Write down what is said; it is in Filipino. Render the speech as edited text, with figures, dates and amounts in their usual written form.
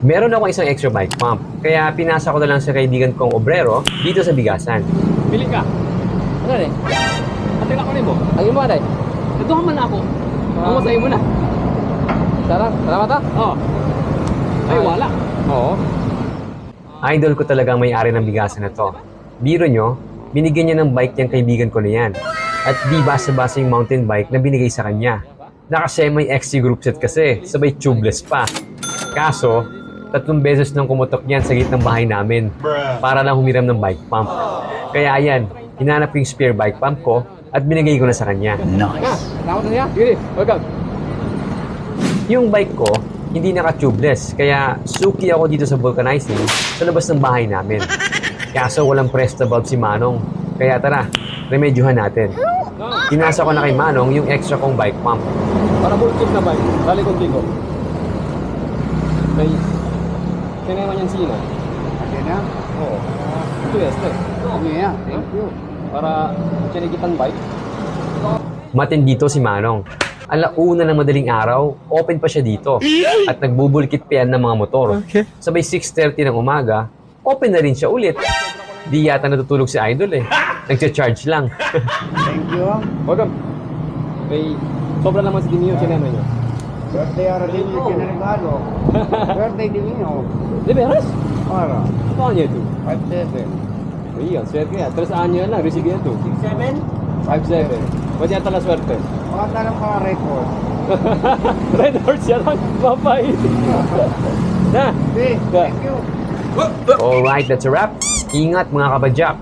Meron ako isang extra bike pump, kaya pinasa ko na lang sa kaibigan kong obrero dito sa bigasan. Pili ka. Ano rin? Ate ka ko rin mo. Ang imo aday. Ito ka man ako. Ang masay mo na. Sarang, salamat ha? Oo. Ay, wala. Oo. Idol ko talaga ang may-ari ng bigasan na to. Biro nyo, binigyan niya ng bike niyang kaibigan ko na yan. At di basa-basa yung mountain bike na binigay sa kanya. Naka-semi XC group set kasi, sabay tubeless pa. Kaso, 3 beses nang kumutok yan sa gitnang bahay namin para lang humiram ng bike pump. Kaya ayan, hinanap ko yung spare bike pump ko at binigay ko na sa kanya. Nice. Salamat na niya. Sige, welcome. Yung bike ko, hindi naka-tubeless, kaya suki ako dito sa vulcanizing sa labas ng bahay namin. Kaso walang Presta bulb si Manong, kaya tara, remedyohan natin. Pinasa ko na kay Manong yung extra kong bike pump. Para bullshit na ba? Dali kong tigo. May... Kailangan niyang sina. Okay na? Oo. Ito este. Okay na. Thank you. Para sinigitan bike. Matindi dito si Manong. Alauna ng madaling araw, open pa siya dito. At nagbubulkit pa yan ng mga motor. Okay. Sabay 6:30 ng umaga, open na rin siya ulit. Di yata natutulog si Idol eh. Nagcha-charge lang. Thank you. Welcome. May... Sobra naman si Dimio, sinema niyo. Birthday ara din yung kinaregalo. Birthday din yun. Di veras? Para. Ito niya ito. 5-7. Uy, ang swerte yan. 3 años lang, receive yan ito. 6-7? 5-7. Pwede yata na swerte. Pakata lang mga record. Red horse yan lang. Mapait. Na. Okay, thank you. Alright, that's a wrap. Ingat mga kabadyak.